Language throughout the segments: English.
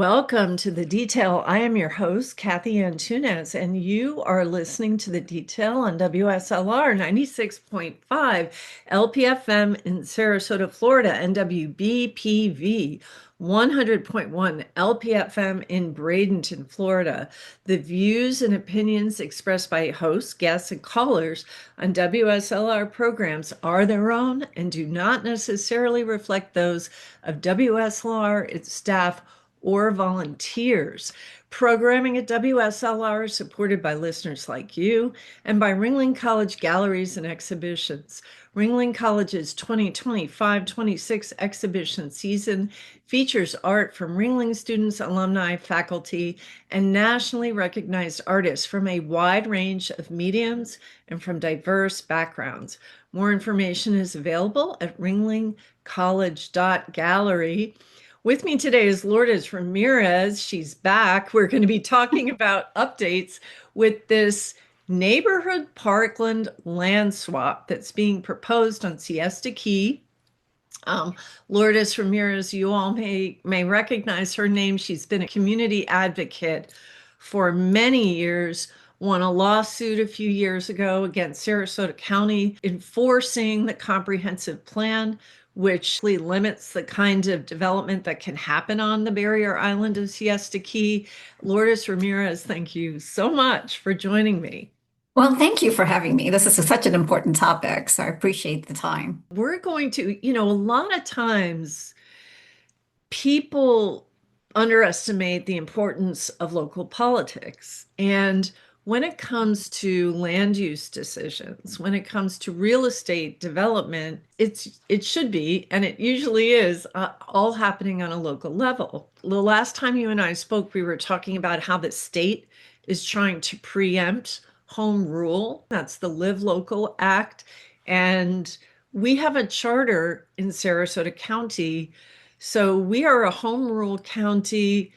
Welcome to The Detail. I am your host, Kathy Antunes, and you are listening to The Detail on WSLR 96.5 LPFM in Sarasota, Florida, and WBPV 100.1 LPFM in Bradenton, Florida. The views and opinions expressed by hosts, guests, and callers on WSLR programs are their own and do not necessarily reflect those of WSLR, its staff, or volunteers. Programming at WSLR is supported by listeners like you and by Ringling College Galleries and Exhibitions. Ringling College's 2025-26 exhibition season features art from Ringling students, alumni, faculty, and nationally recognized artists from a wide range of mediums and from diverse backgrounds. More information is available at ringlingcollege.gallery. With me today is Lourdes Ramirez. She's back. We're going to be talking about updates with this neighborhood parkland land swap that's being proposed on Siesta Key. Lourdes Ramirez, you all may recognize her name. She's been a community advocate for many years, won a lawsuit a few years ago against Sarasota County enforcing the comprehensive plan, which limits the kind of development that can happen on the barrier island of Siesta Key. Lourdes Ramirez, thank you so much for joining me. Well, thank you for having me. This is such an important topic, so I appreciate the time. We're going to, a lot of times people underestimate the importance of local politics. And when it comes to land use decisions, when it comes to real estate development, it should be, and it usually is, all happening on a local level. The last time you and I spoke, we were talking about how the state is trying to preempt home rule. That's the Live Local Act. And we have a charter in Sarasota County. So we are a home rule county,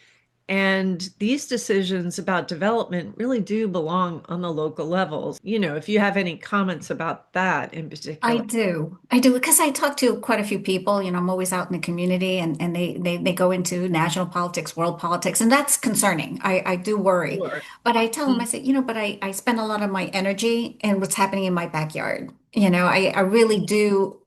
and these decisions about development really do belong on the local levels. If you have any comments about that in I particular. do. I do because I talk to quite a few people. I'm always out in the community and they go into national politics, world politics, and that's concerning. I do worry. Sure. But I tell them, I say, but I spend a lot of my energy in what's happening in my backyard. I really do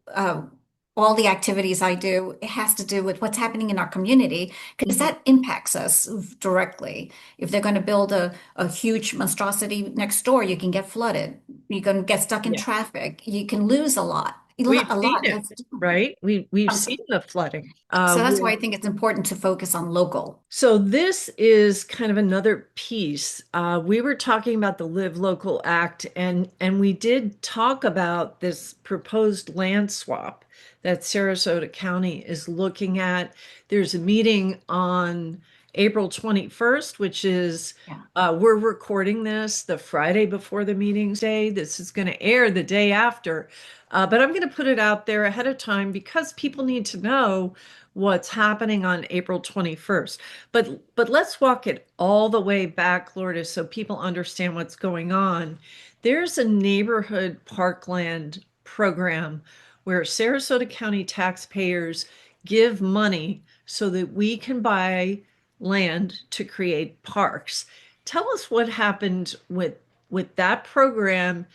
all the activities I do, it has to do with what's happening in our community because that impacts us directly. If they're going to build a huge monstrosity next door, you can get flooded. You're going to get stuck in Yeah. traffic. You can lose a lot. A We've lot. A seen lot. it, right? We've Um, seen the flooding. so that's why I think it's important to focus on local. So this is kind of another piece. We were talking about the Live Local Act, and we did talk about this proposed land swap that Sarasota County is looking at. There's a meeting on April 21st, which is, Yeah. we're recording this the Friday before the meeting's day. This is going to air the day after. But I'm going to put it out there ahead of time because people need to know what's happening on April 21st. But let's walk it all the way back, Lourdes, so people understand what's going on. There's a neighborhood parkland program where Sarasota County taxpayers give money so that we can buy land to create parks. Tell us what happened with that program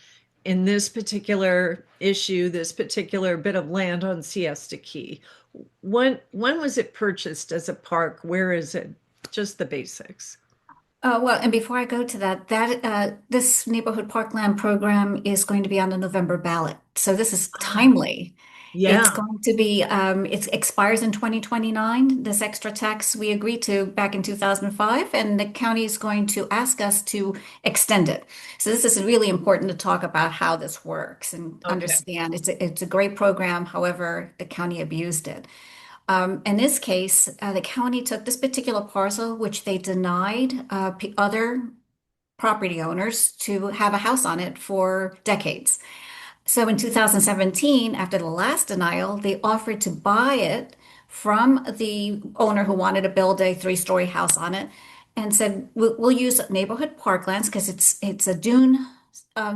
in this particular issue, this particular bit of land on Siesta Key. When was it purchased as a park? Where is it? Just the basics. Well, and before I go to that, this neighborhood parkland program is going to be on the November ballot. So this is Oh, timely. It's yeah. going to be, it expires in 2029, this extra tax we agreed to back in 2005, and the county is going to ask us to extend it. So this is really important to talk about how this works and Okay. understand. It's a great program. However, the county abused it. In this case, the county took this particular parcel, which they denied other property owners to have a house on it for decades. So in 2017, after the last denial, they offered to buy it from the owner who wanted to build a three-story house on it and said, we'll use neighborhood parklands because it's a dune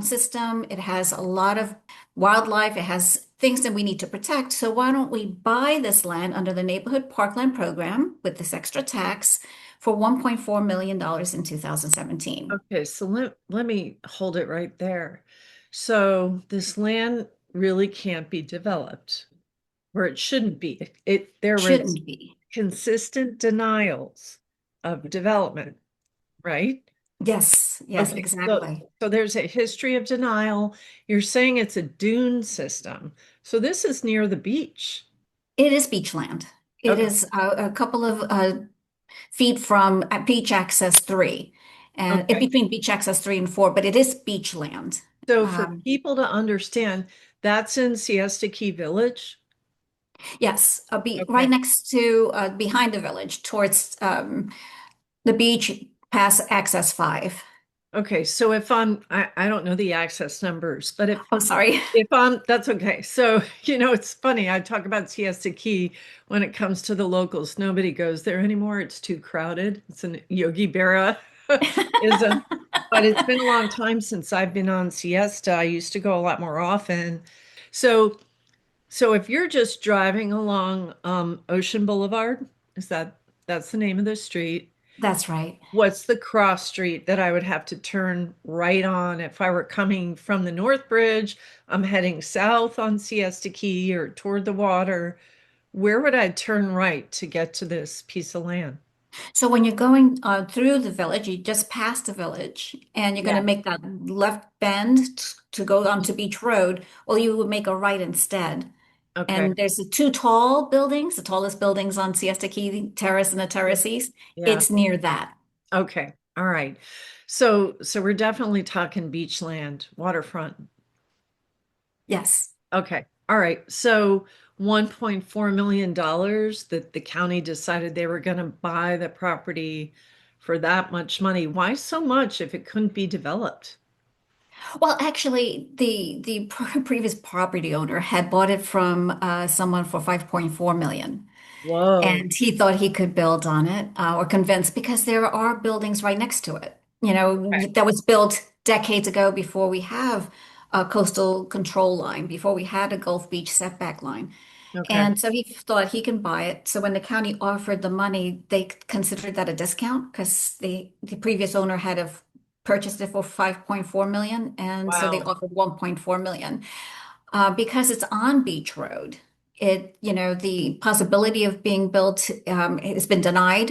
system. It has a lot of wildlife. It has things that we need to protect. So why don't we buy this land under the neighborhood parkland program with this extra tax for $1.4 million in 2017? Okay, so let me hold it right there. So this land really can't be developed where it shouldn't be. There was Shouldn't be. consistent denials of development, right? Yes, yes, Okay, so exactly. so there's a history of denial. You're saying it's a dune system. So this is near the beach. It is beachland. It Okay, is a couple of feet from Beach Access 3, and in okay. between Beach Access 3 and 4, but it is beachland. So for Um, people to understand, that's in Siesta Key Village. yes, right Okay. next to, behind the village, towards the beach past Access 5. Okay, so if I don't know the access numbers, but Oh, sorry. if I'm, that's okay. So, it's funny. I talk about Siesta Key when it comes to the locals. Nobody goes there anymore. It's too crowded. It's an Yogi Berra ism. But it's been a long time since I've been on Siesta. I used to go a lot more often. So, so if you're just driving along Ocean Boulevard, is that's the name of the street? That's right. What's the cross street that I would have to turn right on if I were coming from the North Bridge? I'm heading south on Siesta Key or toward the water. Where would I turn right to get to this piece of land? So when you're going through the village, you just pass the village, and you're going to Yeah. make that left bend to go onto Beach Road, or you would make a right instead. Okay. And there's the two tall buildings, the tallest buildings on Siesta Key Terrace and the Yeah. Terrace East. Yeah. It's near that. Okay. All right. So we're definitely talking beachland, waterfront. Yes. Okay. All right. So $1.4 million that the county decided they were going to buy the property for that much money. Why so much if it couldn't be developed? Well, actually, the previous property owner had bought it from someone for 5.4 million. Whoa. And he thought he could build on it, or convinced, because there are buildings right next to it. Okay. That was built decades ago before we have a coastal control line, before we had a Gulf Beach setback line. Okay. And so he thought he can buy it. So when the county offered the money, they considered that a discount because the previous owner had have purchased it for 5.4 million. And so they Wow. offered 1.4 million. Because it's on Beach Road, the possibility of being built has been denied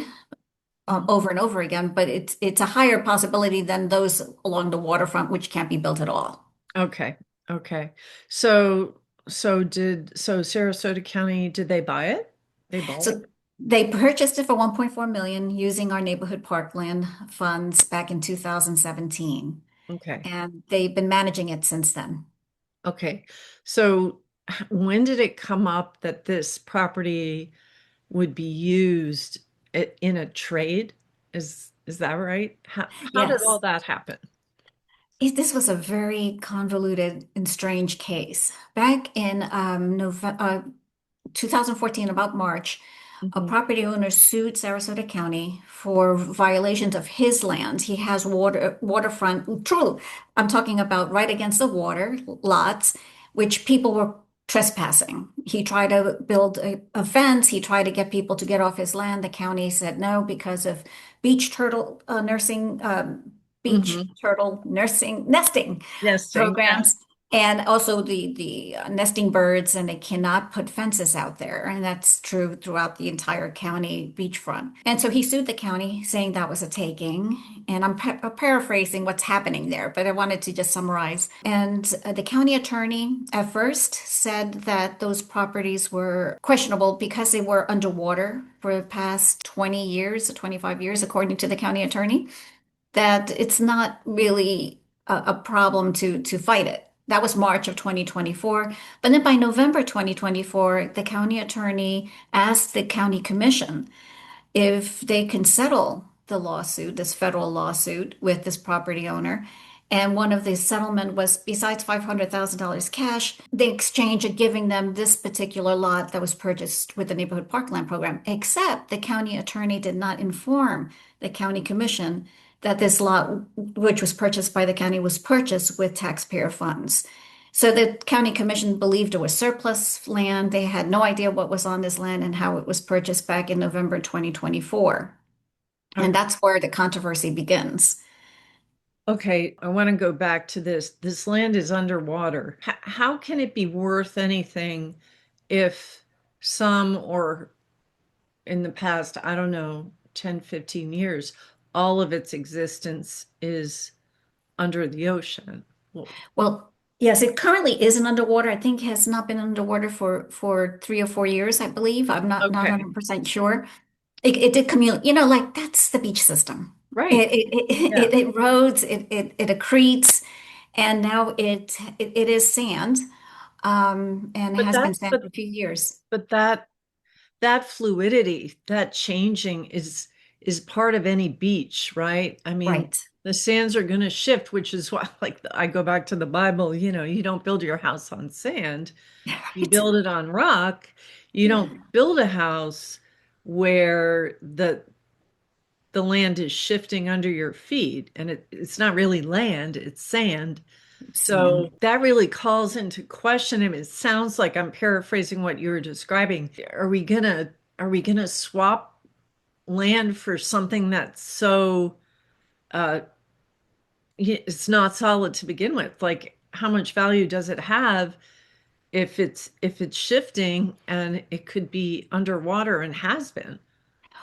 Mhm. over and over again, but it's a higher possibility than those along the waterfront, which can't be built at all. Okay. Okay. So so Sarasota County, did they buy it? They bought it? So they purchased it for 1.4 million using our neighborhood parkland funds back in 2017, Okay. and they've been managing it since then. Okay. So when did it come up that this property would be used in a trade? Is that right? How did all Yes. that happen? This was a very convoluted and strange case. Back in November, 2014, about March, a Mhm. property owner sued Sarasota County for violations of his land. He has waterfront, true. I'm talking about right against the water lots, which people were trespassing. He tried to build a fence. He tried to get people to get off his land. The county said no because of beach turtle nursing, beach Mhm. turtle nursing nesting Nesting. Yeah. programs, and also the nesting birds, and they cannot put fences out there, and that's true throughout the entire county beachfront. And so he sued the county saying that was a taking, and I'm paraphrasing what's happening there, but I wanted to just summarize. And the county attorney at first said that those properties were questionable because they were underwater for the past 20 years, 25 years, according to the county attorney, that it's not really a problem to fight it. That was March of 2024. But then by November 2024, the county attorney asked the county commission if they can settle the lawsuit, this federal lawsuit with this property owner. And one of the settlement was, besides $500,000 cash, the exchange of giving them this particular lot that was purchased with the neighborhood parkland program, except the county attorney did not inform the county commission that this lot, which was purchased by the county, was purchased with taxpayer funds. So the county commission believed it was surplus land. They had no idea what was on this land and how it was purchased back in November 2024. And Okay. that's where the controversy begins. Okay, I want to go back to this. This land is underwater. How can it be worth anything if some, or in the past, I don't know, 10, 15 years, all of its existence is under the ocean? Well, Well, yes, it currently isn't underwater. I think it has not been underwater for 3 or 4 years, I believe. I'm not okay, 100% sure. It did commute, like that's the beach system. right. It Yeah. erodes, it accretes, and now it is sand, and But has been that, sand but, for a few years. but that fluidity, that changing is part of any beach, right? I mean, Right. the sands are going to shift, which is why, like, I go back to the Bible, you don't build your house on sand, you Right. build it on rock. You don't build a house where the land is shifting under your feet, and it's not really land, it's sand. So Sand. that really calls into question. I mean, it sounds like I'm paraphrasing what you were describing. Are we gonna swap land for something that's so uh it's not solid to begin with? Like, how much value does it have if it's shifting, and it could be underwater and has been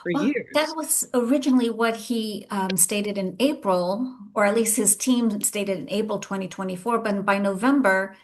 for Well, that years? was originally what he stated in April, or at least his team stated in April 2024. But by November,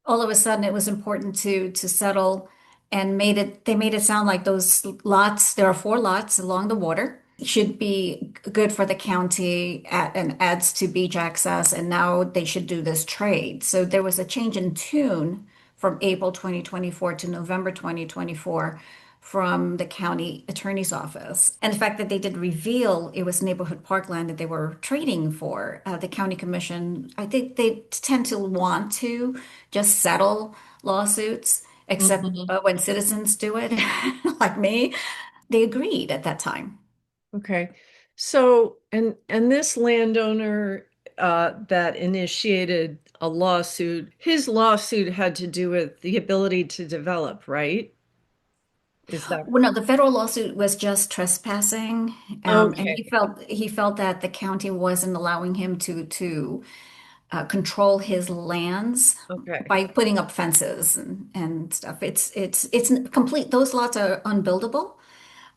all of a sudden it was important to settle and they made it sound like those lots, there are 4 lots along the water, should be good for the county and adds to beach access, and now they should do this trade. So there was a change in tune from April 2024 to November 2024 from the county attorney's office. And the fact that they did reveal it was neighborhood parkland that they were trading for, the county commission, I think they tend to want to just settle lawsuits, except Mhm. when citizens do it, like me, they agreed at that time. Okay. So, and this landowner that initiated a lawsuit, his lawsuit had to do with the ability to develop, right? Is that Well, no, the federal lawsuit was just trespassing, and okay? he felt that the county wasn't allowing him to control his lands Okay. by putting up fences and stuff. It's complete. Those lots are unbuildable.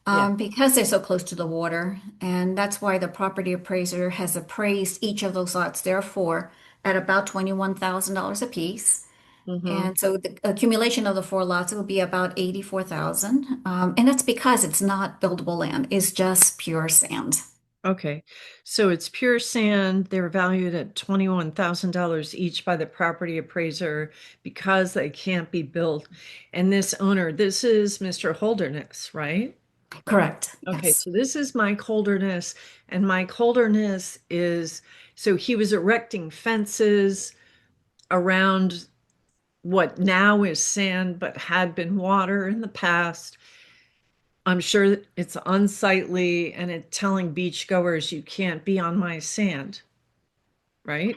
Yeah. Because they're so close to the water, and that's why the property appraiser has appraised each of those lots, therefore, at about $21,000 a piece. Hmm. And so the accumulation of the 4 lots, it will be about 84,000. And that's because it's not buildable land, it's just pure sand. Okay. So it's pure sand. They're valued at $21,000 each by the property appraiser because they can't be built. And this owner, this is Mr. Holderness, right? Correct. Okay, Yes. so this is Mike Holderness, and Mike Holderness is, so he was erecting fences around what now is sand, but had been water in the past. I'm sure it's unsightly, and it's telling beachgoers you can't be on my sand, right?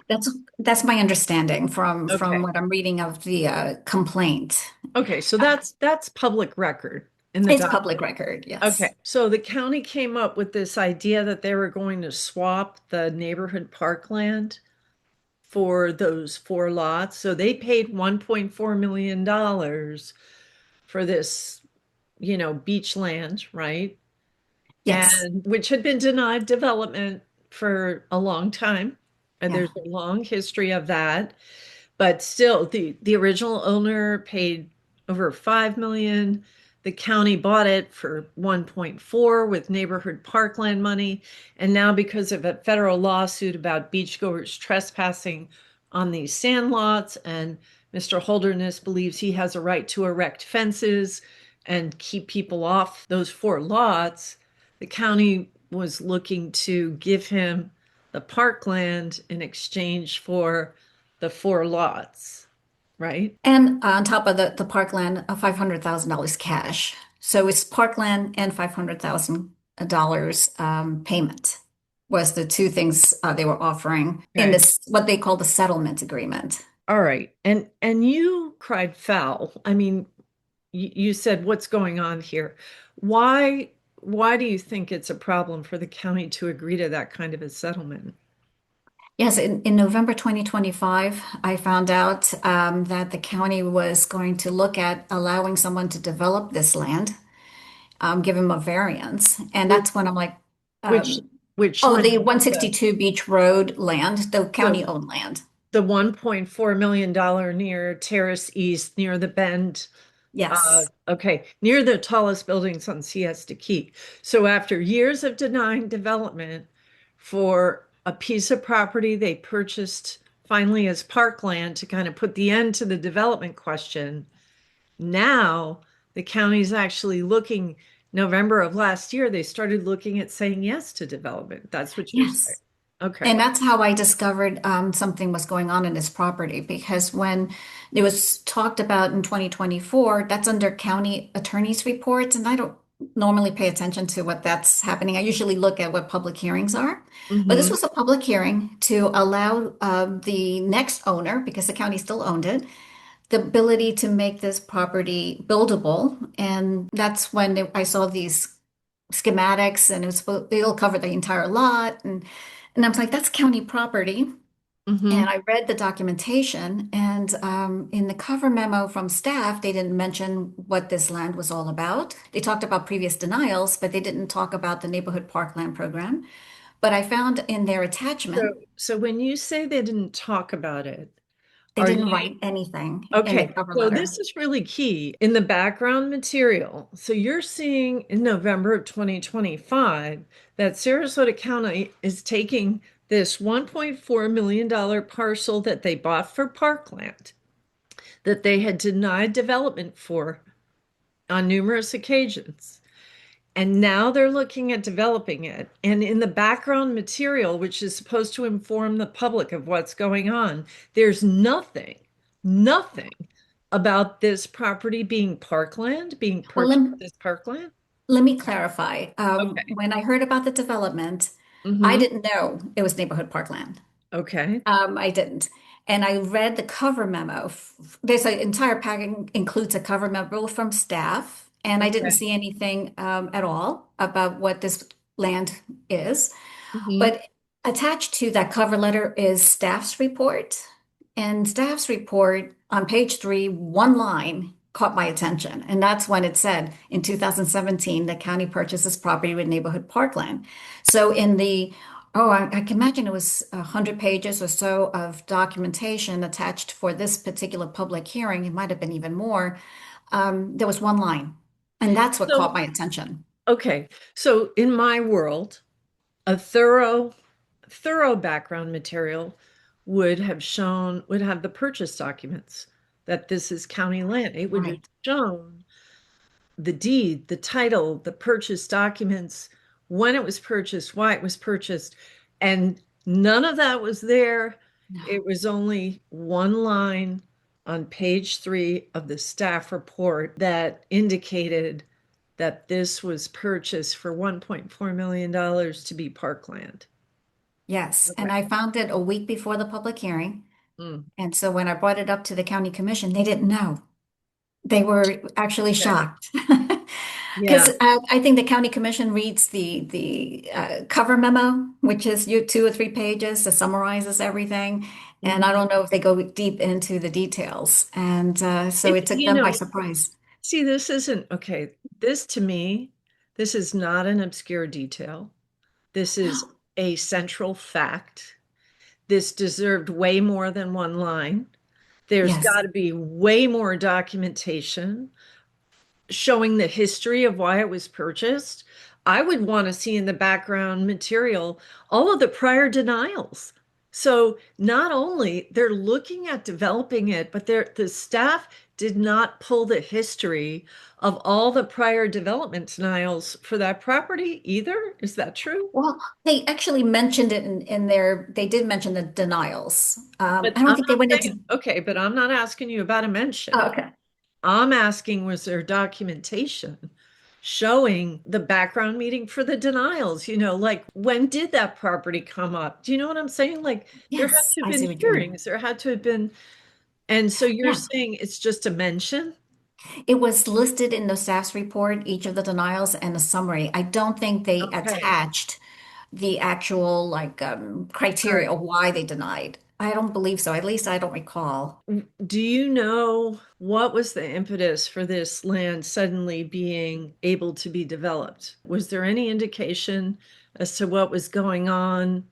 That's my understanding from Okay. what I'm reading of the complaint. Okay, so that's public record in the It's doc. public record, Okay, yes. so the county came up with this idea that they were going to swap the neighborhood parkland for those 4 lots. So they paid $1.4 million for this, beach land, right? Yes. And which had been denied development for a long time. And Yeah. there's a long history of that. But still, the original owner paid over 5 million. The county bought it for 1.4 with neighborhood parkland money. And now, because of a federal lawsuit about beachgoers trespassing on these sand lots, and Mr. Holderness believes he has a right to erect fences and keep people off those 4 lots, the county was looking to give him the parkland in exchange for the 4 lots, right? And on top of the parkland, $500,000 cash. So it's parkland and $500,000 payment was the two things they were offering in Okay. this, what they call the settlement agreement. All right. And you cried foul. I mean, you said what's going on here? Why why do you think it's a problem for the county to agree to that kind of a settlement? Yes, in November 2025, I found out that the county was going to look at allowing someone to develop this land, give him a variance. And Which that's when I'm like, which um, which oh, land? the 162 Beach Road land, the The county-owned land. the $1.4 million near Terrace East, near the bend. Yes. Okay, near the tallest buildings on Siesta Key. So after years of denying development for a piece of property they purchased finally as parkland to kind of put the end to the development question, now the county's actually looking, November of last year, they started looking at saying yes to development. That's what you're saying. Yes. Okay. And that's how I discovered something was going on in this property because when it was talked about in 2024, that's under county attorney's reports, and I don't normally pay attention to what that's happening. I usually look at what public hearings are. But this Mm-hmm. was a public hearing to allow the next owner, because the county still owned it, the ability to make this property buildable. And that's when I saw these schematics, and it'll cover the entire lot, and I was like, that's county property. Mm-hmm. And I read the documentation, and in the cover memo from staff, they didn't mention what this land was all about. They talked about previous denials, but they didn't talk about the neighborhood parkland program. But I found in their So, attachment, so when you say they didn't talk about it, they are didn't you write anything in the okay? cover So this letter. is really key in the background material. So you're seeing in November of 2025 that Sarasota County is taking this $1.4 million parcel that they bought for parkland that they had denied development for on numerous occasions. And now they're looking at developing it. And in the background material, which is supposed to inform the public of what's going on, there's nothing about this property being parkland, being Well, purchased as parkland. let me clarify. Okay. When I heard about the development, I Mm-hmm. didn't know it was neighborhood parkland. Okay. I didn't. And I read the cover memo. There's an entire packet includes a cover memo from staff, and I didn't Okay. see anything at all about what this land is. Mm-hmm. But attached to that cover letter is staff's report. And staff's report on page 3, one line caught my attention. And that's when it said in 2017, the county purchases property with neighborhood parkland. So in the I can imagine it was 100 pages or so of documentation attached for this particular public hearing. It might have been even more. There was one line, and that's what caught So, my attention. okay. So in my world, a thorough background material would have the purchase documents that this is county land. It would have Right. shown the deed, the title, the purchase documents, when it was purchased, why it was purchased, and none of that was there. It No. was only one line on page 3 of the staff report that indicated that this was purchased for $1.4 million to be parkland. Yes, Okay. and I found it a week before the public hearing. Mm, And so when I brought it up to the county commission, they didn't know. They were actually okay. shocked. Yeah. Because I think the county commission reads the cover memo, which is 2 or 3 pages that summarizes everything. And I Mhm. don't know if they go deep into the details. And so It, it took them by surprise. see, this isn't okay. This to me, this is not an obscure detail. This is a central fact. This deserved way more than one line. There's Yes. got to be way more documentation showing the history of why it was purchased. I would want to see in the background material all of the prior denials. So not only they're looking at developing it, but the staff did not pull the history of all the prior development denials for that property either. Is that true? Well, they actually mentioned it they did mention the denials. But I don't I'm think they not went saying, into, okay, but I'm not asking you about a oh, mention. okay. I'm asking, was there documentation showing the background meeting for the denials? Like when did that property come up? Do you know what I'm saying? Like there had Yes, to have I been see what you mean. hearings, there had to have been And so you're Yeah. saying it's just a mention? It was listed in the staff's report, each of the denials and a summary. I don't think they Okay. attached the actual All criteria right. of why they denied. I don't believe so. At least I don't recall. Do you know what was the impetus for this land suddenly being able to be developed? Was there any indication as to what was going on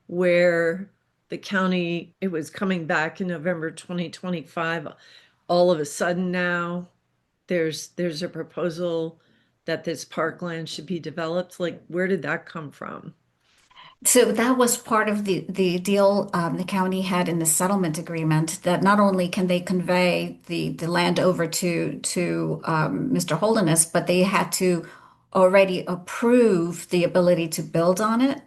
where the county, it was coming back in November 2025, all of a sudden now there's a proposal that this parkland should be developed? Like, where did that come from? So that was part of the deal the county had in the settlement agreement that not only can they convey the land over to Mr. Holderness, but they had to already approve the ability to build on it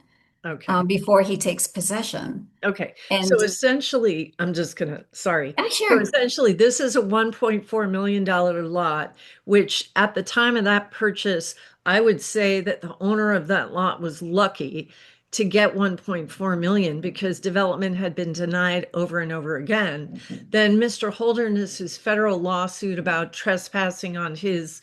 Okay. before he takes possession. Okay, so And essentially, I'm just gonna, sorry. So sure, essentially, this is a $1.4 million lot, which at the time of that purchase, I would say that the owner of that lot was lucky to get 1.4 million because development had been denied over and over again. Then Mr. Holderness's federal lawsuit about trespassing on his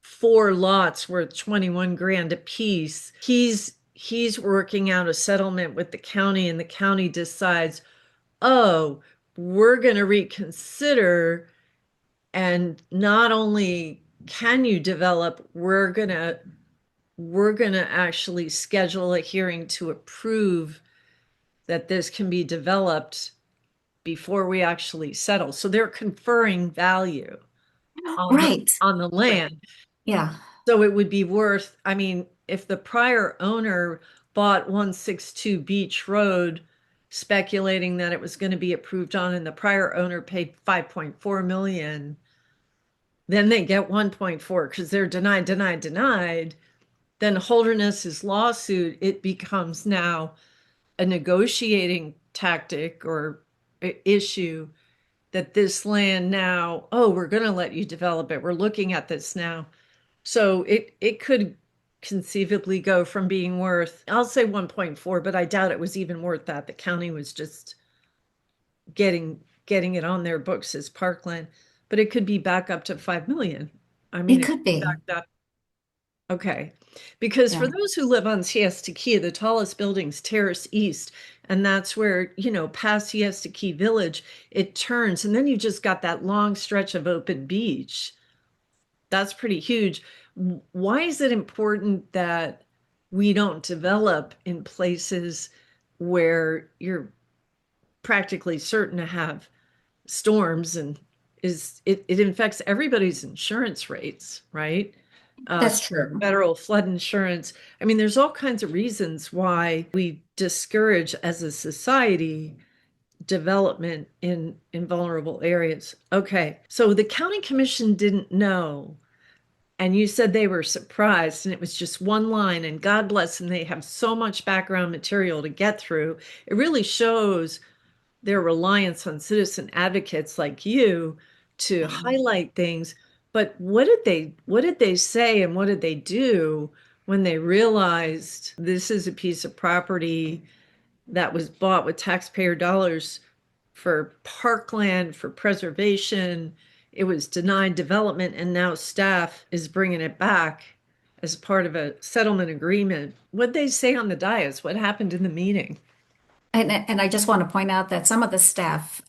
four lots worth 21 grand apiece. He's working out a settlement with the county, and the county decides, oh, we're going to reconsider, and not only can you develop, we're going to actually schedule a hearing to approve that this can be developed before we actually settle. So they're conferring value on the right. on the land. Yeah. So it would be worth, I mean, if the prior owner bought 162 Beach Road, speculating that it was going to be approved on, and the prior owner paid 5.4 million, then they get 1.4 because they're denied, denied, denied. Then Holderness's lawsuit, it becomes now a negotiating tactic or issue that this land now, oh, we're going to let you develop it. We're looking at this now. So it could conceivably go from being worth, I'll say 1.4, but I doubt it was even worth that. The county was just getting it on their books as parkland, but it could be back up to 5 million. I It mean, it could could be be. backed up. Okay. Because for Yeah. those who live on Siesta Key, the tallest building's Terrace East, and that's where, past Siesta Key Village, it turns, and then you just got that long stretch of open beach. That's pretty huge. Why is it important that we don't develop in places where you're practically certain to have storms, and it affects everybody's insurance rates, right? Uh, That's true. Federal flood insurance. I mean, there's all kinds of reasons why we discourage as a society development in vulnerable areas. Okay, so the county commission didn't know, and you said they were surprised, and it was just one line, and God bless them, they have so much background material to get through. It really shows their reliance on citizen advocates like you to highlight things. But what did they say, and what did they do when they realized this is a piece of property that was bought with taxpayer dollars for parkland, for preservation? It was denied development, and now staff is bringing it back as part of a settlement agreement. What'd they say on the dais? What happened in the meeting? And I just want to point out that some of the staff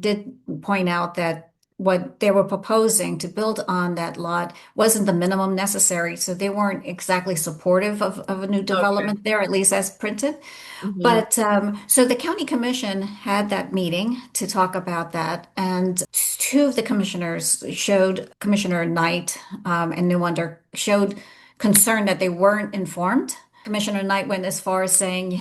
did point out that what they were proposing to build on that lot wasn't the minimum necessary. So they weren't exactly supportive of a new Okay. development there, at least as printed. Mhm. But so the county commission had that meeting to talk about that. And two of the commissioners showed, Commissioner Knight and Newonder, showed concern that they weren't informed. Commissioner Knight went as far as saying,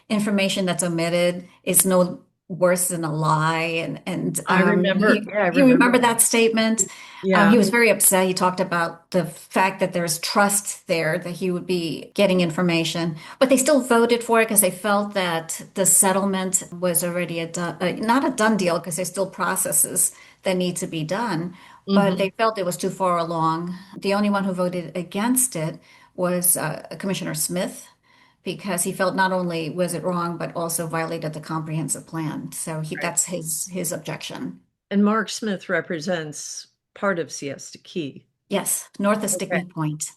information that's omitted is no worse than a lie. And I remember, yeah, I you remember remember that that. statement? Yeah. He was very upset. He talked about the fact that there's trust there that he would be getting information, but they still voted for it because they felt that the settlement was already not a done deal because there's still processes that need to be done, but Hmm. they felt it was too far along. The only one who voted against it was Commissioner Smith because he felt not only was it wrong, but also violated the comprehensive plan. So Right. that's his objection. And Mark Smith represents part of Siesta Key. Yes, north of Okay. Stickney Point.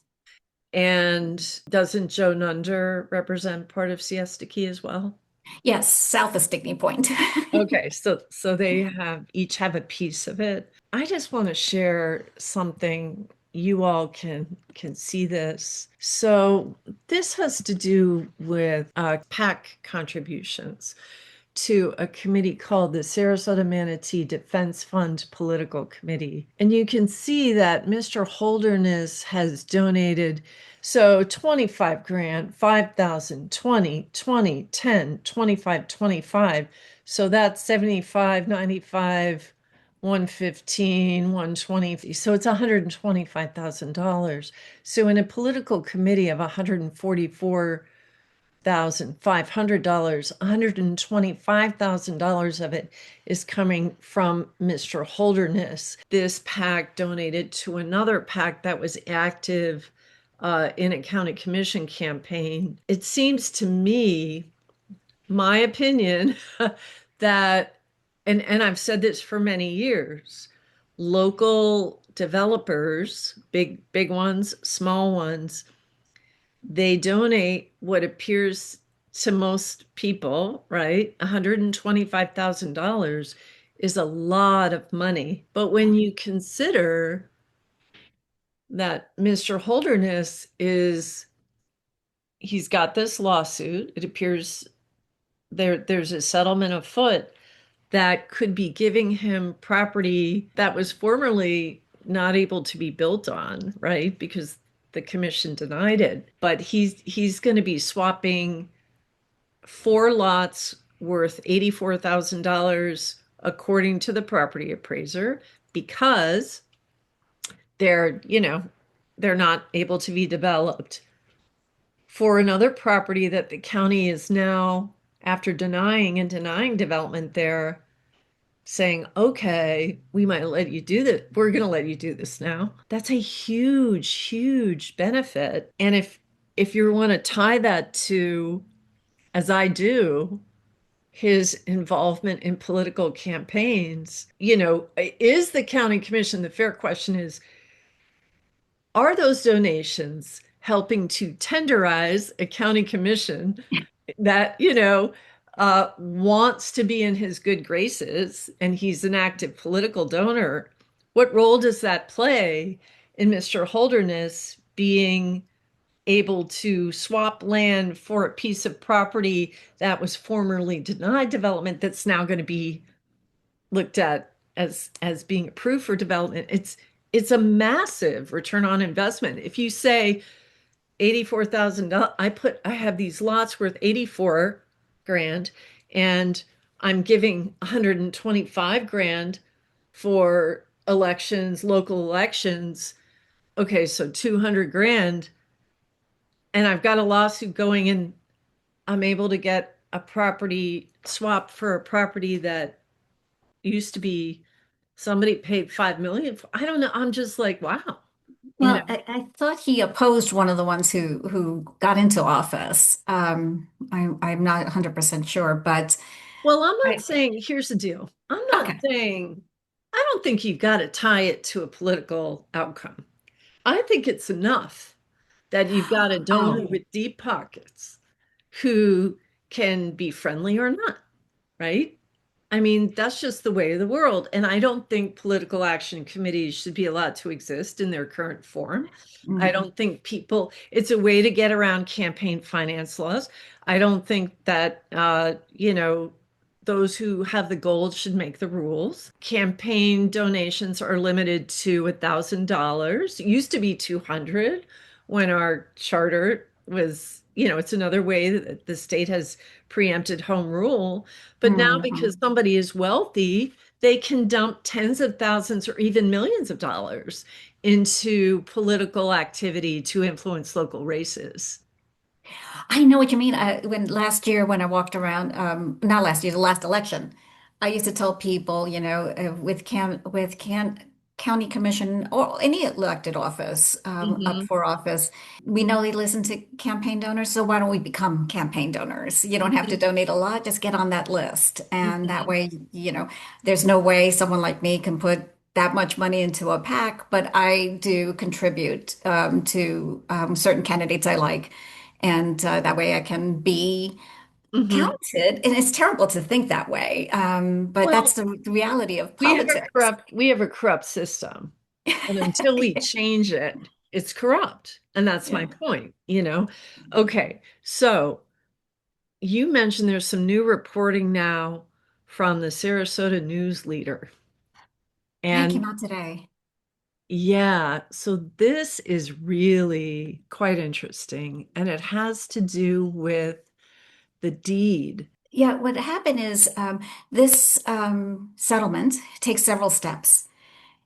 And doesn't Joe Nunder represent part of Siesta Key as well? Yes, south of Stickney Point. Okay, so they have each have a piece of it. I just want to share something. You all can see this. So this has to do with PAC contributions to a committee called the Sarasota Manatee Defense Fund Political Committee. And you can see that Mr. Holderness has donated so 25 grand, 5,000, 20, 20, 10, 25, 25. So that's 75, 95, 115, 120. So it's $125,000. So in a political committee of 144,500, $125,000 of it is coming from Mr. Holderness. This PAC donated to another PAC that was active in a county commission campaign. It seems to me, my opinion, that, and I've said this for many years, local developers, big ones, small ones, they donate what appears to most people, right? $125,000 is a lot of money. But when you consider that Mr. Holderness he's got this lawsuit, it appears there's a settlement afoot that could be giving him property that was formerly not able to be built on, right? Because the commission denied it. But he's going to be swapping 4 lots worth $84,000 according to the property appraiser because they're not able to be developed for another property that the county is now, after denying development there, saying, okay, we might let you do that. We're going to let you do this now. That's a huge, huge benefit. And if you want to tie that to, as I do, his involvement in political campaigns, is the county commission, the fair question is, are those donations helping to tenderize a county commission that, wants to be in his good graces and he's an active political donor? What role does that play in Mr. Holderness being able to swap land for a piece of property that was formerly denied development that's now going to be looked at as being approved for development? It's a massive return on investment. If you say $84,000, I have these lots worth 84 grand and I'm giving 125 grand for elections, local elections. Okay, so 200 grand, and I've got a lawsuit going and I'm able to get a property swap for a property that used to be somebody paid 5 million for. I don't know. I'm just like, wow, you know. Well, I thought he opposed one of the ones who got into office. I'm not 100% sure, but Well, I'm not I saying, here's the deal. I'm not okay. saying, I don't think you've got to tie it to a political outcome. I think it's enough that you've got a donor Oh, with deep pockets who can be friendly or not, right? I mean, that's just the way of the world. And I don't think political action committees should be allowed to exist in their current form. I mm. don't think it's a way to get around campaign finance laws. I don't think that, those who have the gold should make the rules. Campaign donations are limited to $1,000. It used to be 200 when our charter was, it's another way that the state has preempted home rule. But now, because Mhm. somebody is wealthy, they can dump tens of thousands or even millions of dollars into political activity to influence local races. I know what you mean. When last year, when I walked around, not last year, the last election, I used to tell people, county commission or any elected office up Hmm. for office, we know they listen to campaign donors. So why don't we become campaign donors? You don't have to donate a lot, just get on that list. And that Hmm. way, there's no way someone like me can put that much money into a PAC, but I do contribute to certain candidates I like. And that way I can be Hmm. counted. And it's terrible to think that way. But that's Well, the reality of politics. we have a corrupt system. And until we change it, it's corrupt. And that's my Yeah. point, you know? Okay, so you mentioned there's some new reporting now from the Sarasota News Leader. Yeah, it came And out today. yeah, so this is really quite interesting. And it has to do with the deed. Yeah, what happened is this settlement takes several steps.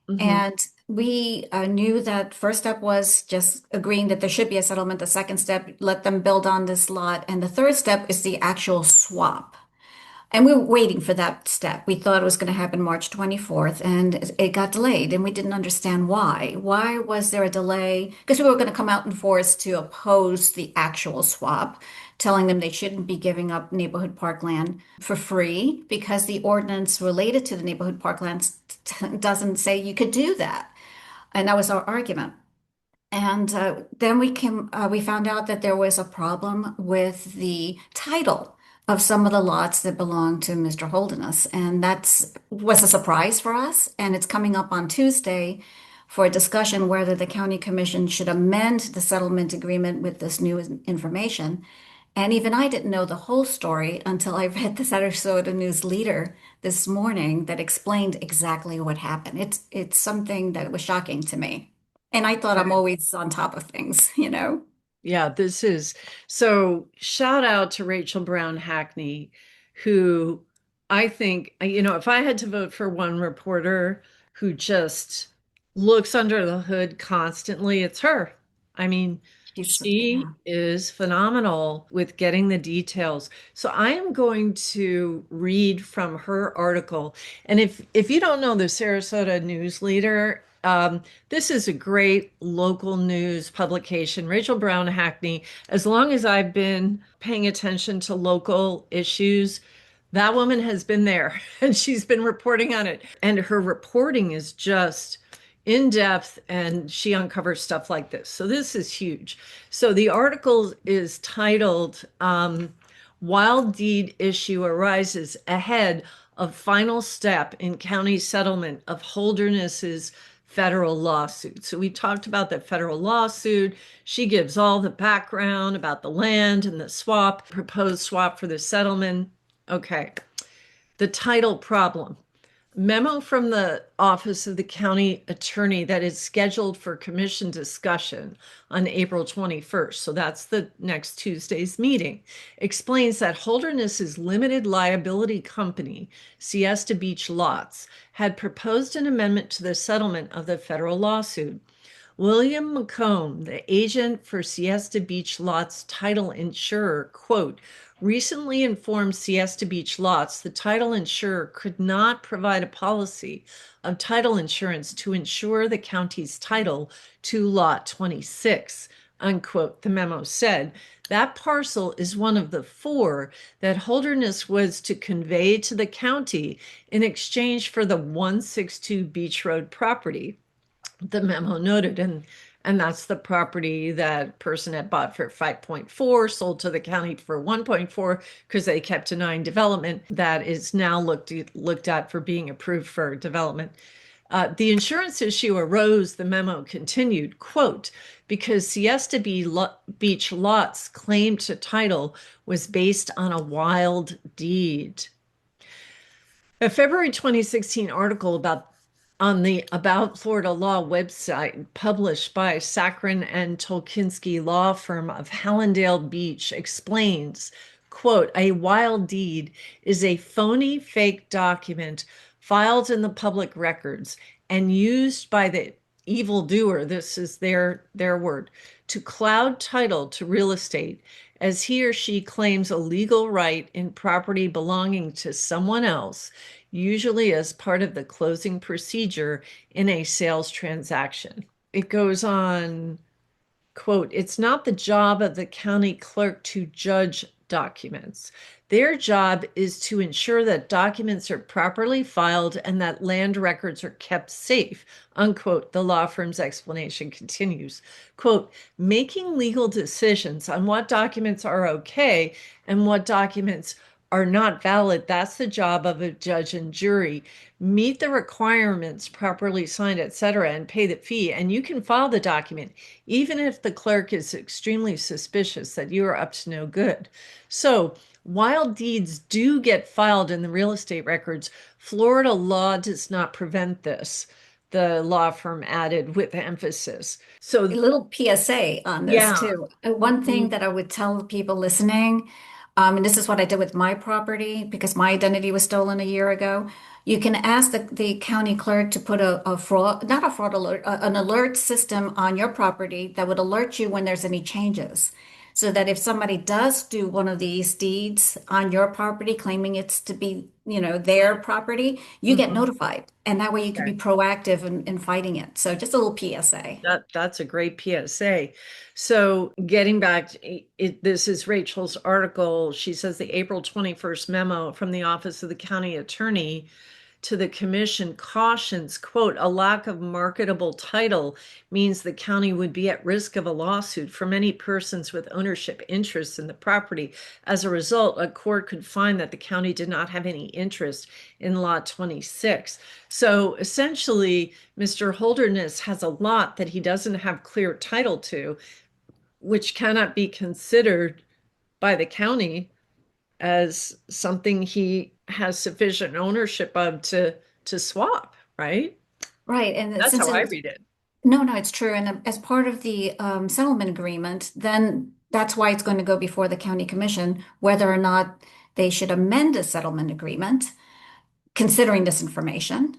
Hmm. And we knew that first step was just agreeing that there should be a settlement. The second step, let them build on this lot. And the third step is the actual swap. And we were waiting for that step. We thought it was going to happen March 24th, and it got delayed, and we didn't understand why. Why was there a delay? Because we were going to come out in force to oppose the actual swap, telling them they shouldn't be giving up neighborhood parkland for free because the ordinance related to the neighborhood parklands doesn't say you could do that. And that was our argument. And then we found out that there was a problem with the title of some of the lots that belonged to Mr. Holderness. And that's was a surprise for us. And it's coming up on Tuesday for a discussion whether the county commission should amend the settlement agreement with this new information. And even I didn't know the whole story until I read the Sarasota News Leader this morning that explained exactly what happened. It's something that was shocking to me. And I thought I'm always on top of things, you know? Yeah, this is so shout out to Rachel Brown Hackney, who I think, if I had to vote for one reporter who just looks under the hood constantly, it's her. I mean, she Yeah. is phenomenal with getting the details. So I am going to read from her article. And if you don't know the Sarasota News Leader, this is a great local news publication. Rachel Brown Hackney, as long as I've been paying attention to local issues, that woman has been there and she's been reporting on it. And her reporting is just in depth and she uncovers stuff like this. So this is huge. So the article is titled Wild Deed Issue Arises Ahead of Final Step in County Settlement of Holderness's Federal Lawsuit. So we talked about that federal lawsuit. She gives all the background about the land and the swap, proposed swap for the settlement. Okay. The title problem. Memo from the Office of the County Attorney that is scheduled for commission discussion on April 21st. So that's the next Tuesday's meeting. Explains that Holderness's limited liability company, Siesta Beach Lots, had proposed an amendment to the settlement of the federal lawsuit. William McComb, the agent for Siesta Beach Lots title insurer, quote, recently informed Siesta Beach Lots the title insurer could not provide a policy of title insurance to insure the county's title to Lot 26, unquote, the memo said. That parcel is one of the four that Holderness was to convey to the county in exchange for the 162 Beach Road property, the memo noted. And that's the property that person had bought for 5.4, sold to the county for 1.4 because they kept denying development. That is now looked at for being approved for development. The insurance issue arose, the memo continued, quote, because Siesta Beach Lots claim to title was based on a wild deed. A February 2016 article on the About Florida Law website published by Sakrin and Tolkinsky law firm of Hallandale Beach explains, quote, a wild deed is a phony fake document filed in the public records and used by the evildoer, this is their word, to cloud title to real estate as he or she claims a legal right in property belonging to someone else, usually as part of the closing procedure in a sales transaction. It goes on, quote, "It's not the job of the county clerk to judge documents. Their job is to ensure that documents are properly filed and that land records are kept safe," unquote. The law firm's explanation continues. Quote, "Making legal decisions on what documents are okay and what documents are not valid, that's the job of a judge and jury. Meet the requirements, properly signed, etc., and pay the fee, and you can file the document even if the clerk is extremely suspicious that you are up to no good." So, while deeds do get filed in the real estate records, Florida law does not prevent this, the law firm added with emphasis. A So, little PSA on this yeah. too. One thing that I would tell people listening, and this is what I did with my property because my identity was stolen a year ago. You can ask the county clerk to put a fraud, not a fraud alert, an alert system on your property that would alert you when there's any changes. So that if somebody does do one of these deeds on your property, claiming it's to be, their property, you get Mhm. notified. And that way you can be Okay. proactive in fighting it. So just a little PSA. That's a great PSA. So getting back to it, this is Rachel's article. She says the April 21st memo from the Office of the County Attorney to the commission cautions, quote, "A lack of marketable title means the county would be at risk of a lawsuit from any persons with ownership interests in the property. As a result, a court could find that the county did not have any interest in lot 26." So essentially, Mr. Holderness has a lot that he doesn't have clear title to, which cannot be considered by the county as something he has sufficient ownership of to swap, right? Right. And That's since how I it's read it. no, it's true. And as part of the settlement agreement, then that's why it's going to go before the county commission, whether or not they should amend the settlement agreement, considering this information.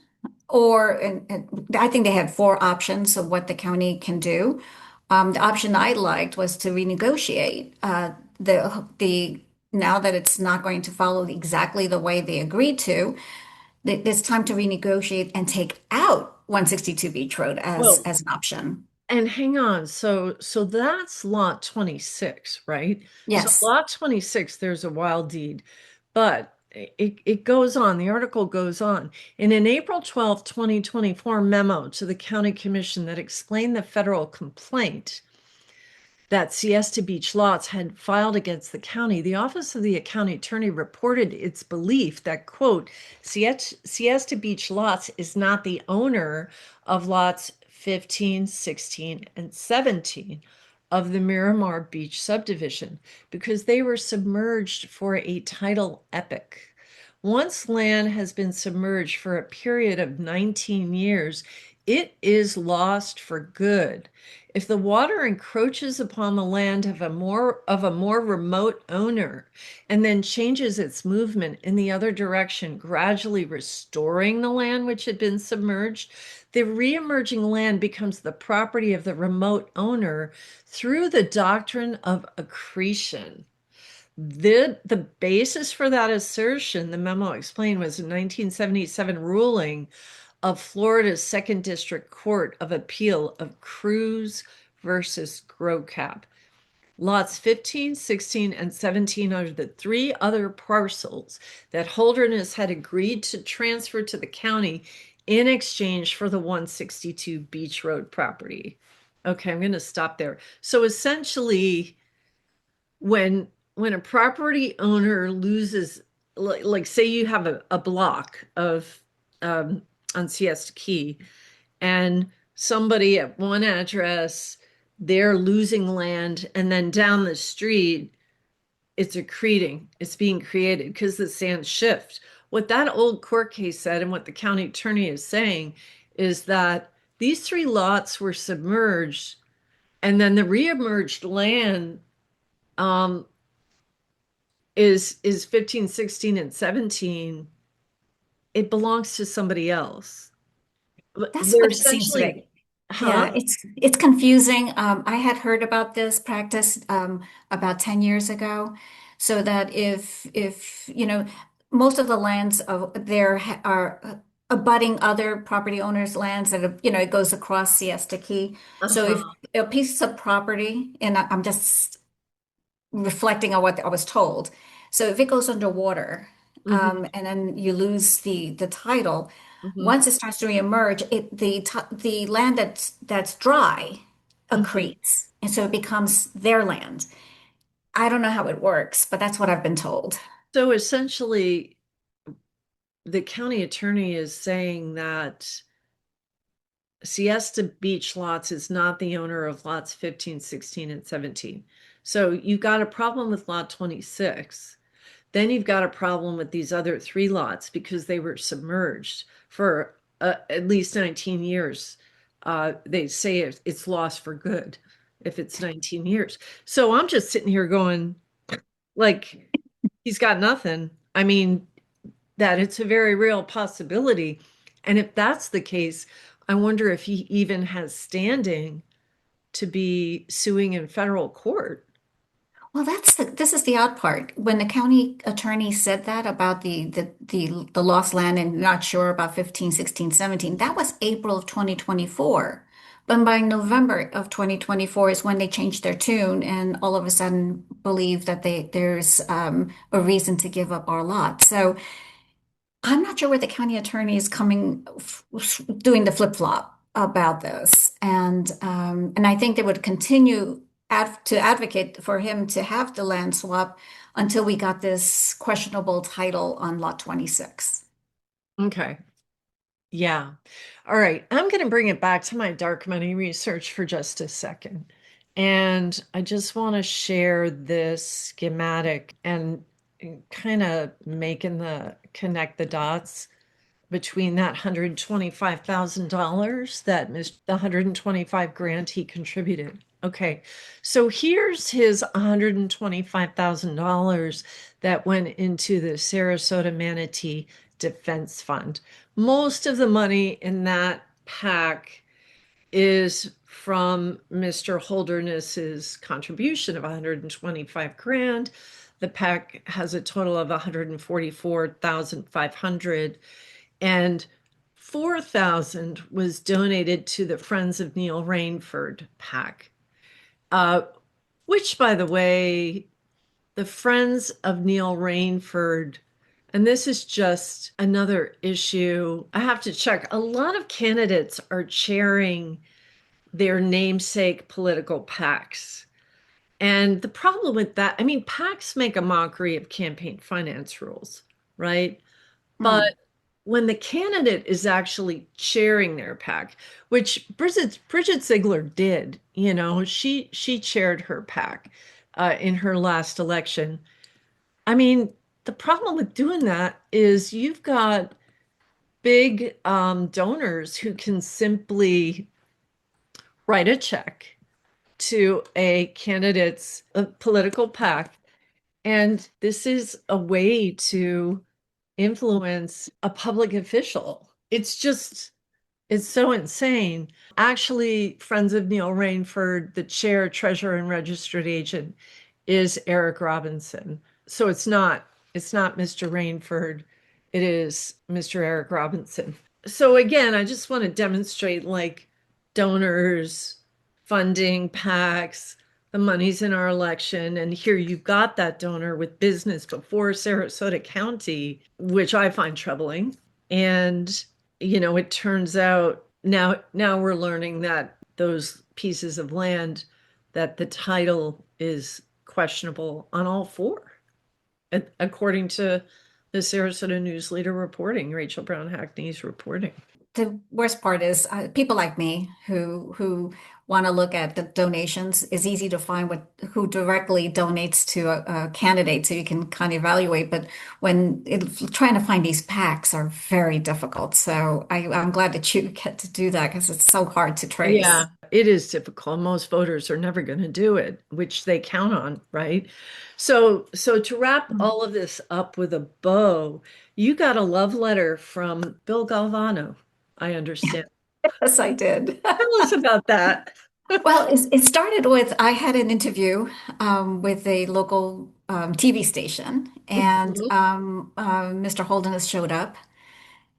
Or, and I think they had four options of what the county can do. The option I liked was to renegotiate the now that it's not going to follow exactly the way they agreed to. It's time to renegotiate and take out 162 Beach Road Well, as an option. and hang on. So that's lot 26, right? So Yes. lot 26, there's a wild deed, but it goes on. The article goes on. In an April 12th, 2024 memo to the county commission that explained the federal complaint that Siesta Beach Lots had filed against the county, the Office of the County Attorney reported its belief that, quote, Siesta Beach Lots is not the owner of lots 15, 16, and 17 of the Miramar Beach subdivision because they were submerged for a tidal epoch. Once land has been submerged for a period of 19 years, it is lost for good. If the water encroaches upon the land of a more remote owner and then changes its movement in the other direction, gradually restoring the land which had been submerged, the reemerging land becomes the property of the remote owner through the doctrine of accretion. The basis for that assertion, the memo explained, was a 1977 ruling of Florida's Second District Court of Appeal of Cruz versus Grocap. Lots 15, 16, and 17 are the three other parcels that Holderness had agreed to transfer to the county in exchange for the 162 Beach Road property. Okay, I'm going to stop there. So essentially, when a property owner loses, like say you have a block of on Siesta Key, and somebody at one address, they're losing land, and then down the street it's accreting, it's being created because the sands shift. What that old court case said and what the county attorney is saying is that these three lots were submerged, and then the reemerged land um, is 15, 16, and 17. It belongs to somebody else. That's They're what it seems to essentially be. Huh? Yeah, it's confusing. I had heard about this practice about 10 years ago, so that if most of the lands of there are abutting other property owners' lands that have, it goes across Siesta Key. So if Uh-huh. a piece of property, and I'm just reflecting on what I was told. So if it goes underwater, Hmm. and then you lose the title, Hmm. once it starts to reemerge, the land that's dry Hmm. accretes, and so it becomes their land. I don't know how it works, but that's what I've been told. So essentially, the county attorney is saying that Siesta Beach lots is not the owner of lots 15, 16, and 17. So you got a problem with lot 26. Then you've got a problem with these other three lots because they were submerged for at least 19 years. They say it's lost for good if it's 19 years. So I'm just sitting here going, like, he's got nothing. I mean, that it's a very real possibility. And if that's the case, I wonder if he even has standing to be suing in federal court. Well, this is the odd part. When the county attorney said that about the lost land and not sure about 15, 16, 17, that was April of 2024. But by November of 2024 is when they changed their tune and all of a sudden believe that there's a reason to give up our lot. So I'm not sure where the county attorney is doing the flip-flop about this. And I think they would continue to advocate for him to have the land swap until we got this questionable title on lot 26. Okay. Yeah. All right. I'm going to bring it back to my dark money research for just a second. And I just want to share this schematic and kind of making the connect the dots between that $125,000 that the 125 grand he contributed. Okay, so here's his $125,000 that went into the Sarasota Manatee Defense Fund. Most of the money in that pack is from Mr. Holderness's contribution of 125 grand. The pack has a total of 144,500 and 4,000 was donated to the Friends of Neil Rainford PAC, uh, which, by the way, the Friends of Neil Rainford, and this is just another issue. I have to check. A lot of candidates are chairing their namesake political PACs. And the problem with that, I mean, PACs make a mockery of campaign finance rules, right? But Hmm. when the candidate is actually chairing their PAC, which Bridget Ziegler did, she chaired her PAC in her last election. I mean, the problem with doing that is you've got big donors who can simply write a check to a candidate's political PAC, and this is a way to influence a public official. It's so insane. Actually, Friends of Neil Rainford, the chair, treasurer, and registered agent is Eric Robinson. So it's not Mr. Rainford, it is Mr. Eric Robinson. So again, I just want to demonstrate like donors, funding, PACs, the money's in our election. And here you've got that donor with business before Sarasota County, which I find troubling. And it turns out now we're learning that those pieces of land, that the title is questionable on all four, according to the Sarasota News Leader reporting, Rachel Brown Hackney's reporting. The worst part is people like me who want to look at the donations. Is easy to find who directly donates to a candidate, so you can kind of evaluate. But trying to find these packs are very difficult. So I'm glad that you get to do that because it's so hard to Yeah, trace. it is difficult. Most voters are never going to do it, which they count on, right? So to wrap all of this up with a bow, you got a love letter from Bill Galvano, I understand. Yes, I did. Tell us about that. Well, it started with I had an interview with a local TV station, and Mhm. Mr. Holderness showed up,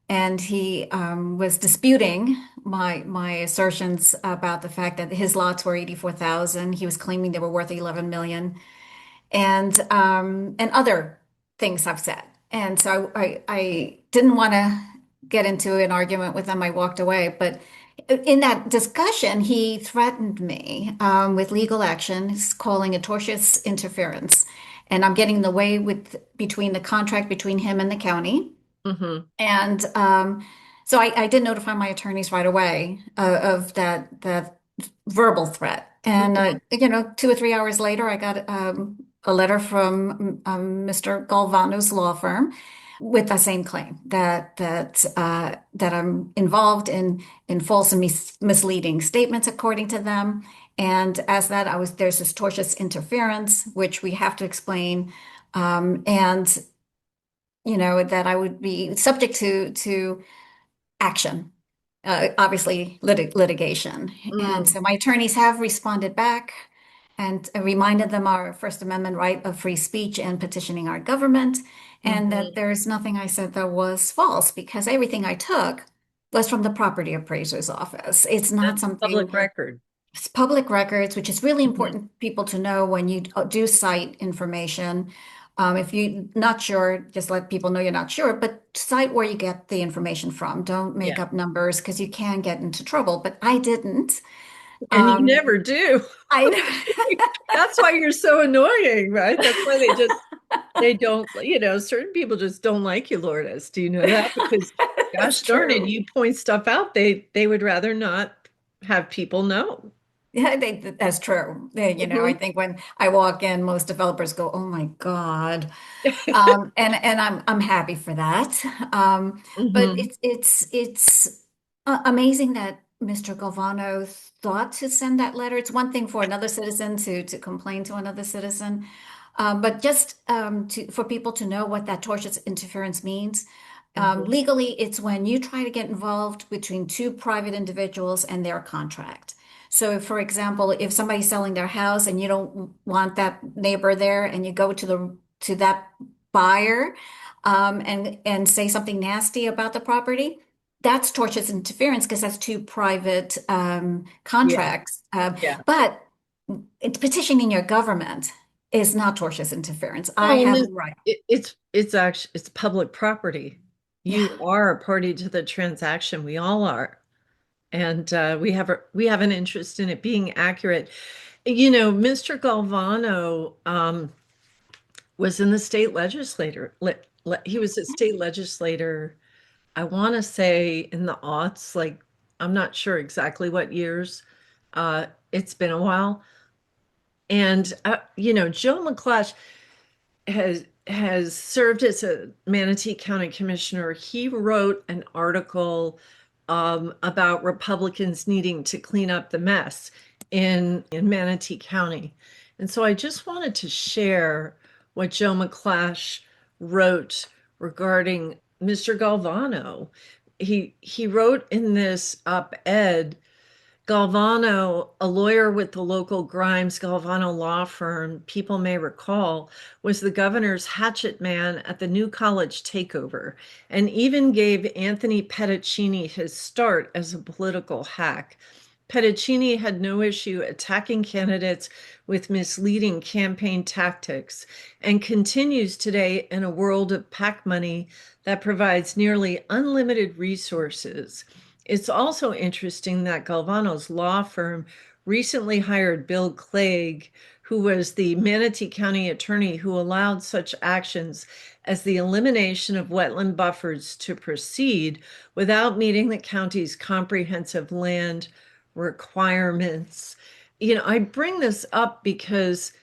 and he was disputing my assertions about the fact that his lots were 84,000. He was claiming they were worth 11 million, and other things I've said. And so I didn't want to get into an argument with him. I walked away. But in that discussion, he threatened me with legal action, he's calling it tortious interference. And I'm getting in the way with between the contract between him and the county. Mhm. And so I did notify my attorneys right away of that verbal threat. And Mhm. 2 or 3 hours later, I got a letter from Mr. Galvano's law firm with the same claim that I'm involved in false and misleading statements, according to them. And as that, there's this tortious interference, which we have to explain. And that I would be subject to action, obviously litigation. And Mm. so my attorneys have responded back and reminded them our First Amendment right of free speech and petitioning our government, and that Mhm. there's nothing I said that was false because everything I took was from the property appraiser's office. It's not That's something. public record. It's public records, which is really Mhm. important people to know when you do cite information. If you're not sure, just let people know you're not sure, but cite where you get the information from. Don't make Yeah. up numbers because you can get into trouble. But I didn't. And you Um, never do. I That's why you're so annoying, right? That's why they don't, certain people just don't like you, Lourdes. Do you know that? Because That's gosh darn it, true. you point stuff out they would rather not have people know. Yeah, that's true. I Mhm. think when I walk in, most developers go, "Oh my God." And I'm happy for that. But Mhm. it's amazing that Mr. Galvano thought to send that letter. It's one thing for another citizen to complain to another citizen, but just for people to know what that tortious interference means. Mhm. Legally, it's when you try to get involved between two private individuals and their contract. So, for example, if somebody's selling their house and you don't want that neighbor there, and you go to that buyer and say something nasty about the property, that's tortious interference because that's two private Yeah. contracts. Yeah. But it's petitioning your government is not tortious interference. I Well, have and a right. it's actually it's public property. Yeah. You are a party to the transaction. We all are. And we have an interest in it being accurate. Mr. Galvano was in the state legislator. He was a state legislator, I want to say in the aughts, like I'm not sure exactly what years. It's been a while. And Joe McClash has served as a Manatee County Commissioner. He wrote an article about Republicans needing to clean up the mess in Manatee County. And so I just wanted to share what Joe McClash wrote regarding Mr. Galvano. He wrote in this op-ed. Galvano, a lawyer with the local Grimes Galvano law firm, people may recall, was the governor's hatchet man at the new college takeover and even gave Anthony Petticini his start as a political hack. Petticini had no issue attacking candidates with misleading campaign tactics and continues today in a world of PAC money that provides nearly unlimited resources. It's also interesting that Galvano's law firm recently hired Bill Clegg, who was the Manatee County attorney who allowed such actions as the elimination of wetland buffers to proceed without meeting the county's comprehensive land requirements. I bring this up because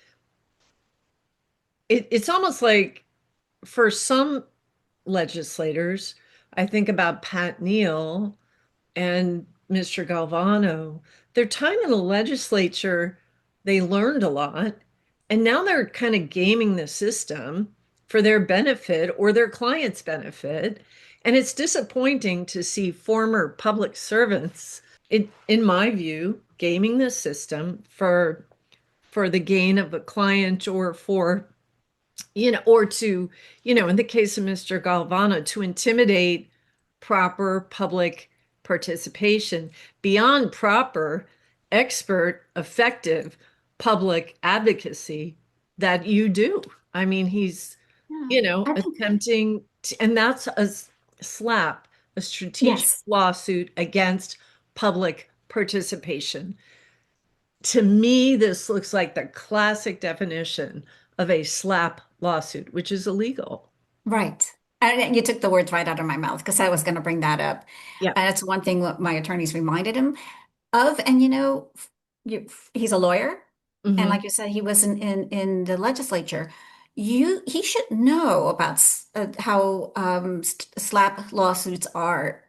it's almost like for some legislators, I think about Pat Neal and Mr. Galvano, their time in the legislature, they learned a lot. And now they're kind of gaming the system for their benefit or their clients' benefit. And it's disappointing to see former public servants, in my view, gaming the system for the gain of a client or for, or to, in the case of Mr. Galvano, to intimidate proper public participation beyond proper, expert, effective public advocacy that you do. I mean, he's, Yeah, I think, attempting to, and that's slap, a strategic yes. lawsuit against public participation. To me, this looks like the classic definition of a slap lawsuit, which is illegal. Right. And you took the words right out of my mouth because I was going to bring that up. Yeah. And that's one thing that my attorneys reminded him of. And you, he's a lawyer, and Hmm. like you said, he was in the legislature. He should know about how slap lawsuits are,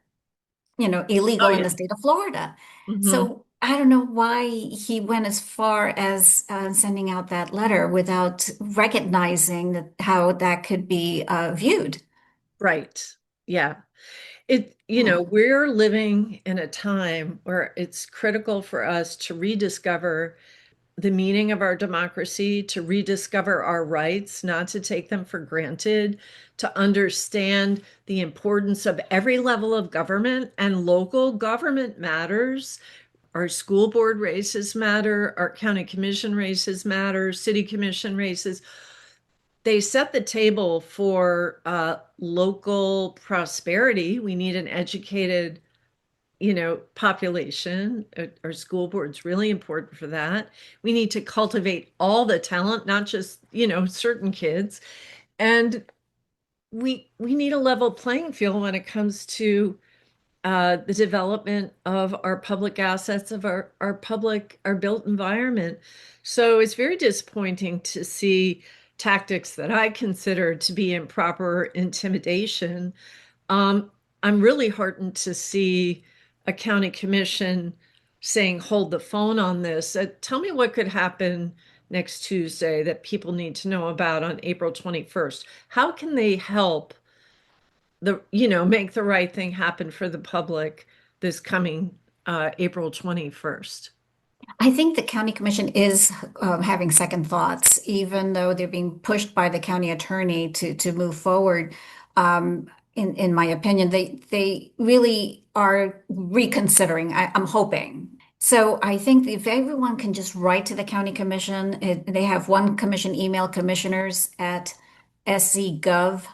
Oh, illegal in yeah. the state of Florida. Hmm. So I don't know why he went as far as sending out that letter without recognizing how that could be viewed. Right. Yeah. Hmm. We're living in a time where it's critical for us to rediscover the meaning of our democracy, to rediscover our rights, not to take them for granted, to understand the importance of every level of government, and local government matters. Our school board races matter, our county commission races matter, city commission races. They set the table for local prosperity. We need an educated, population. Our school board's really important for that. We need to cultivate all the talent, not just, certain kids. And we need a level playing field when it comes to the development of our public assets, of our built environment. So it's very disappointing to see tactics that I consider to be improper intimidation. um, I'm really heartened to see a county commission saying, hold the phone on this. Tell me what could happen next Tuesday that people need to know about on April 21st. How can they help make the right thing happen for the public this coming April 21st? I think the county commission is having second thoughts, even though they're being pushed by the county attorney to move forward. In my opinion, they really are reconsidering. I'm hoping. So I think if everyone can just write to the county commission, they have one commission email, commissioners at scgov.net,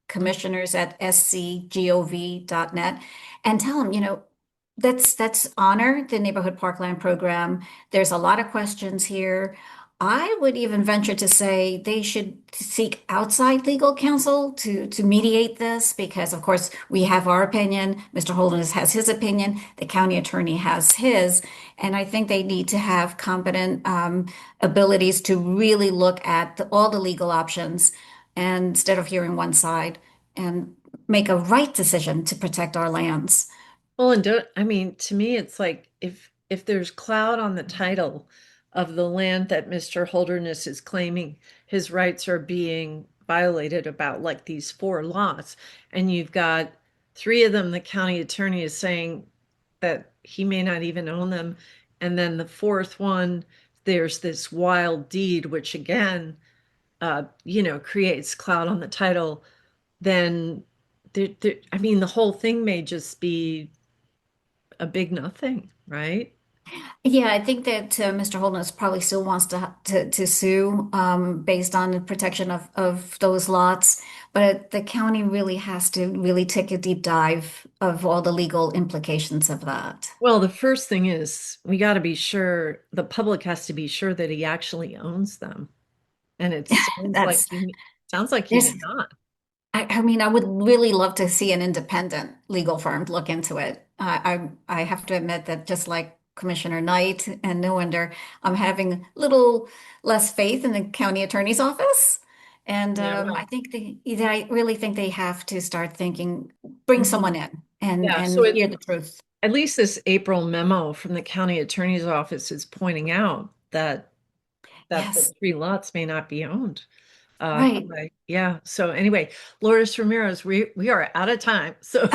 commissioners at scgov.net, and tell them, let's honor the neighborhood parkland program. There's a lot of questions here. I would even venture to say they should seek outside legal counsel to mediate this because, of course, we have our opinion. Mr. Holderness has his opinion. The county attorney has his. And I think they need to have competent abilities to really look at all the legal options and instead of hearing one side and make a right decision to protect our lands. Well, and don't, I mean, to me, it's like if there's cloud on the title of the land that Mr. Holderness is claiming his rights are being violated about, like these four lots, and you've got three of them, the county attorney is saying that he may not even own them, and then the fourth one, there's this wild deed, which again, creates cloud on the title. Then I mean, the whole thing may just be a big nothing, right? Yeah, I think that Mr. Holness probably still wants to sue based on the protection of those lots, but the county really has to really take a deep dive of all the legal implications of that. Well, the first thing is we got to be sure, the public has to be sure that he actually owns them. And it That's sounds like he there's did not. I mean, I would really love to see an independent legal firm look into it. I have to admit that just like Commissioner Knight and no wonder I'm having a little less faith in the county attorney's office. And Yeah, well, I really think they have to start thinking, bring mhm. someone in and Yeah. So hear the truth. at least this April memo from the county attorney's office is pointing out that the Yes. three lots may not be owned. Right. Yeah. So anyway, Lourdes Ramirez, we are out of time. So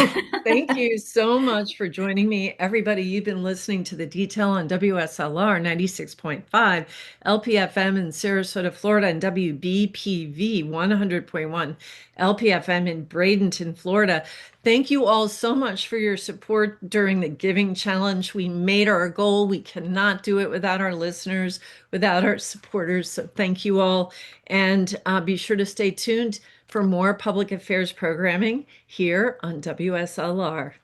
thank you so much for joining me. Everybody, you've been listening to The Detail on WSLR 96.5, LPFM in Sarasota, Florida, and WBPV 100.1, LPFM in Bradenton, Florida. Thank you all so much for your support during the Giving Challenge. We made our goal. We cannot do it without our listeners, without our supporters. So thank you all. And be sure to stay tuned for more public affairs programming here on WSLR.